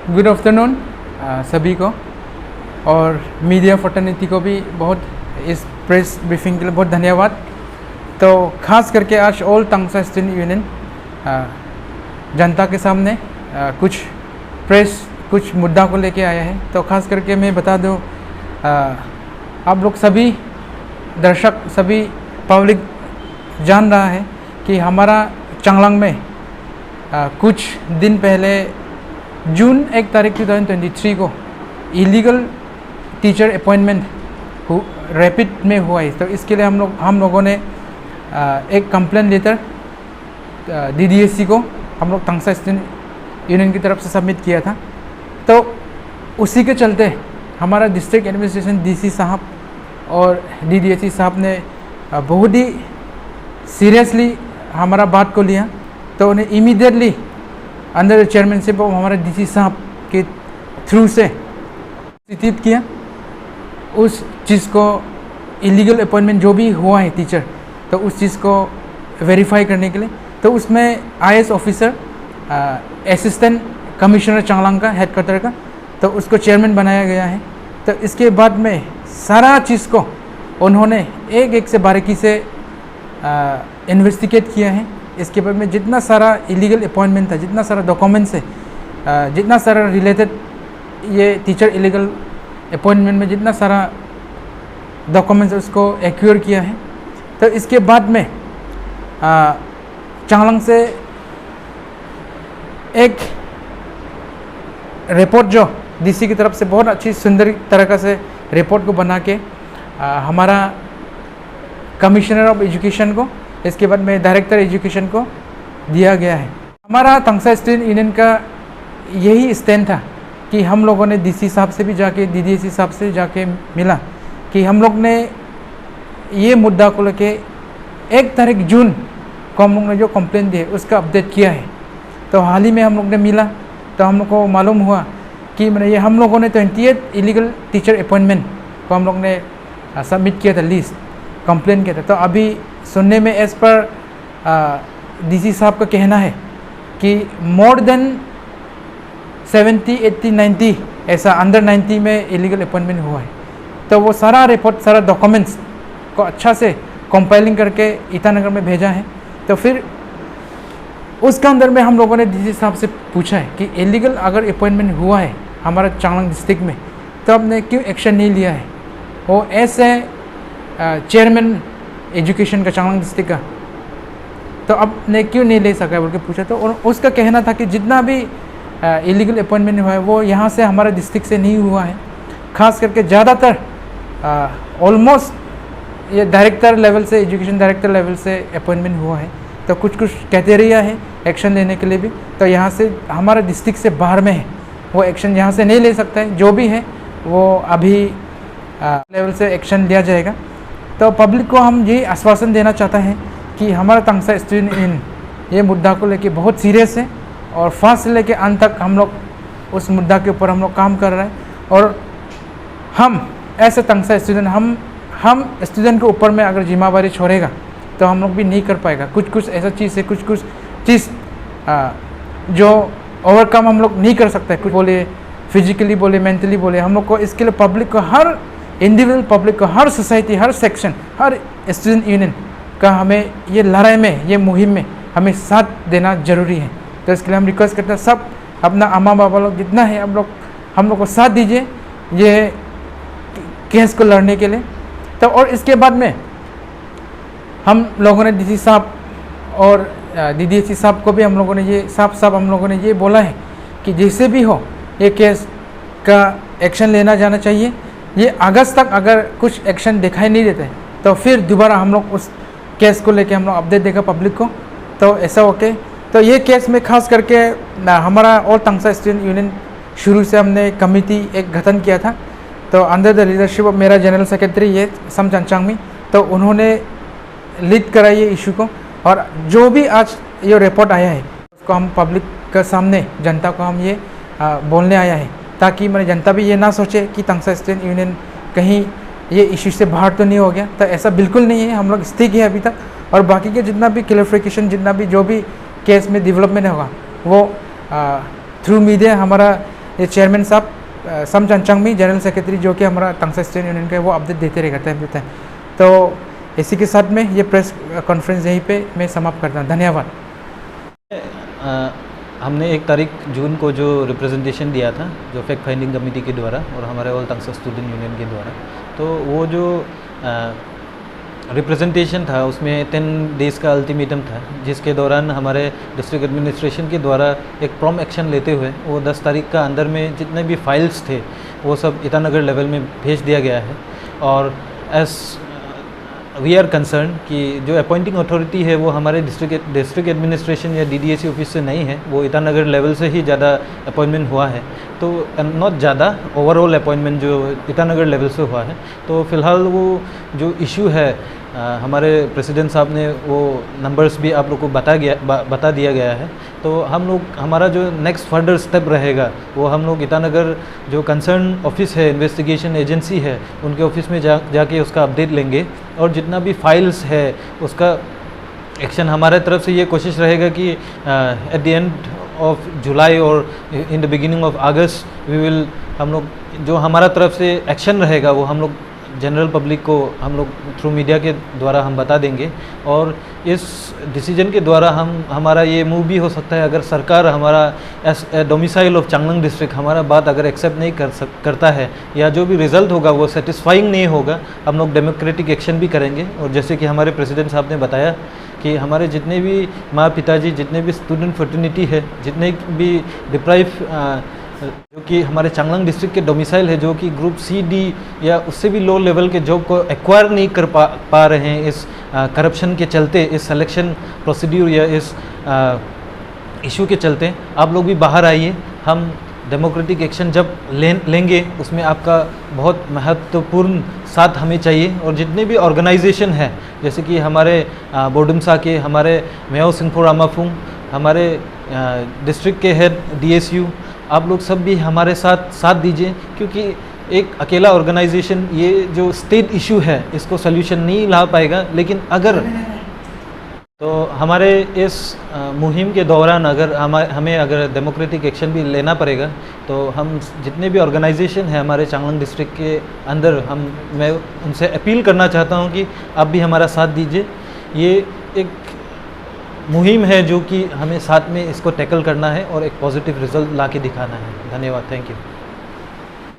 Good afternoon सभी को, और मीडिया फर्टर्निटी को भी बहुत इस प्रेस ब्रीफिंग के लिए बहुत धन्यवाद। तो ख़ास करके आज ऑल तंगसा स्टूडेंट यूनियन जनता के सामने कुछ मुद्दा को लेके आया है। तो ख़ास करके मैं बता दूं, आप लोग सभी दर्शक, सभी पब्लिक जान रहा है कि हमारा चांगलांग में कुछ दिन पहले जून 1 तारीख 2023 को इलीगल टीचर अपॉइंटमेंट रैपिड में हुआ है। तो इसके लिए हम लोगों ने एक कंप्लेंट लेटर DDSC को हम लोग तंगसा स्टूडेंट यूनियन की तरफ से सबमिट किया था। तो उसी के चलते हमारा डिस्ट्रिक्ट एडमिनिस्ट्रेशन DC साहब और DDSC साहब ने बहुत ही सीरियसली हमारा बात को लिया। तो उन्हें immediately under the chairmanship of हमारे DC साहब के थ्रू से सूचित किया उस चीज़ को, इलीगल अपॉइंटमेंट जो भी हुआ है टीचर, तो उस चीज़ को वेरीफाई करने के लिए। तो उसमें IAS officer, assistant commissioner Changlang का हेडक्वार्टर का, तो उसको चेयरमैन बनाया गया है। तो इसके बाद में सारा चीज़ को उन्होंने एक से बारीकी से इन्वेस्टिगेट किया है। इसके बाद में जितना सारा इलीगल अपॉइंटमेंट था, जितना सारा डॉक्यूमेंट्स है, जितना सारा रिलेटेड ये टीचर इलीगल अपॉइंटमेंट में जितना सारा डॉक्यूमेंट्स उसको एक्वायर किया है। तो इसके बाद में चांगलांग से एक रिपोर्ट जो DC की तरफ से बहुत अच्छी सुंदर तरीक़ा से रिपोर्ट को बना के हमारा कमिश्नर ऑफ एजुकेशन को, इसके बाद में डायरेक्टर एजुकेशन को दिया गया है। हमारा तंगसा स्टूडेंट यूनियन का यही स्टैंड था कि हम लोगों ने DC साहब से भी जाके, DDSC साहब से जाके मिला कि हम लोग ने ये मुद्दा को लेके 1 तारीख जून को हम लोग ने जो कंप्लेंट दी है उसका अपडेट किया है। तो हाल ही में हम लोग ने मिला तो हम लोग को मालूम हुआ कि मैंने ये हम लोगों ने 28 इलीगल टीचर अपॉइंटमेंट को हम लोग ने सबमिट किया था, लिस्ट कंप्लेंट किया था। तो अभी सुनने में एज पर DC साहब का कहना है कि मोर देन 70, 80, 90 ऐसा अंडर 90 में इलीगल अपॉइंटमेंट हुआ है। तो वो सारा रिपोर्ट, सारा डॉक्यूमेंट्स को अच्छा से कंपाइलिंग करके ईटानगर में भेजा है। तो फिर उसके अंदर में हम लोगों ने DC साहब से पूछा है कि इलीगल अगर अपॉइंटमेंट हुआ है हमारा चांगलांग डिस्ट्रिक्ट में, तो आपने क्यों एक्शन नहीं लिया है। वो ऐसे चेयरमैन एजुकेशन का चांगलांग डिस्ट्रिक्ट का, तो आपने क्यों नहीं ले सका बोल के पूछा। तो और उसका कहना था कि जितना भी इलीगल अपॉइंटमेंट हुआ है वो यहाँ से हमारे डिस्ट्रिक्ट से नहीं हुआ है। ख़ास करके ज़्यादातर ऑलमोस्ट ये डायरेक्टर लेवल से, एजुकेशन डायरेक्टर लेवल से अपॉइंटमेंट हुआ है। तो कुछ क्राइटेरिया है एक्शन लेने के लिए भी, तो यहाँ से हमारा डिस्ट्रिक्ट से बाहर में है, वो एक्शन यहाँ से नहीं ले सकता है। जो भी है वो अभी लेवल से एक्शन लिया जाएगा। तो पब्लिक को हम ये आश्वासन देना चाहता है कि हमारा तंगसा स्टूडेंट यूनियन ये मुद्दा को लेके बहुत सीरियस है, और फर्स्ट से लेके अंत तक हम लोग उस मुद्दा के ऊपर हम लोग काम कर रहे हैं। और हम ऐसे तंगसा स्टूडेंट, हम स्टूडेंट के ऊपर में अगर जिम्मेवारी छोड़ेगा तो हम लोग भी नहीं कर पाएगा। कुछ ऐसा चीज़ है, कुछ चीज़ जो ओवरकम हम लोग नहीं कर सकते। कुछ बोले फिजिकली, बोले मेंटली, बोले हम लोग को इसके लिए पब्लिक को, हर इंडिविजुअल पब्लिक को, हर सोसाइटी, हर सेक्शन, हर स्टूडेंट यूनियन का हमें ये लड़ाई में, ये मुहिम में हमें साथ देना जरूरी है। तो इसके लिए हम रिक्वेस्ट करते हैं सब अपना अम्मा बाबा लोग जितना है हम लोग को साथ दीजिए ये केस को लड़ने के लिए। तो और इसके बाद में हम लोगों ने DC साहब और DDSC साहब को भी हम लोगों ने ये साफ हम लोगों ने ये बोला है कि जैसे भी हो ये केस का एक्शन लेना जाना चाहिए। ये अगस्त तक अगर कुछ एक्शन दिखाई नहीं देते तो फिर दोबारा हम लोग उस केस को लेके हम लोग अपडेट देगा पब्लिक को। तो ऐसा ओके। तो ये केस में खास करके हमारा ऑल तंगसा स्टूडेंट यूनियन शुरू से हमने कमेटी एक गठन किया था। तो अंडर द लीडरशिप ऑफ मेरा जनरल सेक्रेटरी ये सम चंचांगमी, तो उन्होंने लीड करा ये इशू को। और जो भी आज ये रिपोर्ट आया है उसको हम पब्लिक के सामने, जनता को हम ये बोलने आया है, ताकि मैंने जनता भी ये ना सोचे कि तंगसा स्टूडेंट यूनियन कहीं ये इशू से बाहर तो नहीं हो गया। तो ऐसा बिल्कुल नहीं है, हम लोग स्थिर है अभी तक। और बाकी के जितना भी क्लैरिफिकेशन, जितना भी जो भी केस में डेवलपमेंट होगा वो थ्रू मीडिया हमारा ये चेयरमैन साहब सम चंचंगमी जनरल सेक्रेटरी जो कि हमारा तंगसा स्टूडेंट यूनियन का है, वो अपडेट देते रहेगा टाइम टू टाइम। तो इसी के साथ में ये प्रेस कॉन्फ्रेंस यहीं पे मैं समाप्त करता हूँ। धन्यवाद। हमने 1 तारीख जून को जो रिप्रेजेंटेशन दिया था जो फैक्ट फाइंडिंग कमेटी के द्वारा और हमारे ऑल तंगसा स्टूडेंट यूनियन के द्वारा, तो वो जो रिप्रेजेंटेशन था उसमें 10 डेज़ का अल्टीमेटम था, जिसके दौरान हमारे डिस्ट्रिक्ट एडमिनिस्ट्रेशन के द्वारा एक प्रॉम्प्ट एक्शन लेते हुए वो 10 तारीख का अंदर में जितने भी फाइल्स थे वो सब ईटानगर लेवल में भेज दिया गया है। और एस वी आर कंसर्न कि जो अपॉइंटिंग अथॉरिटी है वो हमारे डिस्ट्रिक्ट एडमिनिस्ट्रेशन या डीडीएसी ऑफिस से नहीं है, वो ईटानगर लेवल से ही ज़्यादा अपॉइंटमेंट हुआ है। तो नॉट ज़्यादा ओवरऑल अपॉइंटमेंट जो ईटानगर लेवल से हुआ है। तो फ़िलहाल वो जो इशू है हमारे प्रेसिडेंट साहब ने वो नंबर्स भी आप लोग को बता दिया गया है। तो हम लोग हमारा जो नेक्स्ट फर्दर स्टेप रहेगा वो हम लोग ईटानगर जो कंसर्न ऑफिस है, इन्वेस्टिगेशन एजेंसी है, उनके ऑफिस में जाके उसका अपडेट लेंगे और जितना भी फाइल्स है उसका एक्शन हमारे तरफ से ये कोशिश रहेगा कि at the end of July और in the beginning of August we will हम लोग जो हमारा तरफ से एक्शन रहेगा वो हम लोग जनरल पब्लिक को हम लोग थ्रू मीडिया के द्वारा हम बता देंगे। और इस डिसीजन के द्वारा हमारा ये मूव भी हो सकता है, अगर सरकार हमारा S domicile of Changlang district हमारा बात अगर एक्सेप्ट नहीं करता है या जो भी रिज़ल्ट होगा वो सेटिस्फाइंग नहीं होगा, हम लोग डेमोक्रेटिक एक्शन भी करेंगे। और जैसे कि हमारे प्रेसिडेंट साहब ने बताया कि हमारे जितने भी माँ पिताजी, जितने भी स्टूडेंट फ्रेटर्निटी है, जितने भी डिप्राइव जो कि हमारे चांगलांग डिस्ट्रिक्ट के डोमिसाइल है, जो कि ग्रुप सी डी या उससे भी लो लेवल के जॉब को एक्वायर नहीं कर पा रहे हैं इस करप्शन के चलते, इस सिलेक्शन प्रोसीड्यूर या इस इशू के चलते, आप लोग भी बाहर आइए। हम डेमोक्रेटिक एक्शन जब लेंगे उसमें आपका बहुत महत्वपूर्ण साथ हमें चाहिए। और जितने भी ऑर्गेनाइजेशन है जैसे कि हमारे बोडुमसा के हमारे मेयो सिंहफो रामाफुंग, हमारे डिस्ट्रिक्ट के हेड डीएसयू, आप लोग सब भी हमारे साथ दीजिए, क्योंकि एक अकेला ऑर्गेनाइजेशन ये जो स्टेट इशू है इसको सल्यूशन नहीं ला पाएगा। लेकिन अगर तो हमारे इस मुहिम के दौरान अगर हमें अगर डेमोक्रेटिक एक्शन भी लेना पड़ेगा तो हम जितने भी ऑर्गेनाइजेशन है हमारे चांगलांग डिस्ट्रिक्ट के अंदर मैं उनसे अपील करना चाहता हूं कि आप भी हमारा साथ दीजिए। ये एक मुहिम है जो कि हमें साथ में इसको टैकल करना है और एक पॉजिटिव रिजल्ट ला के दिखाना है। धन्यवाद, थैंक यू।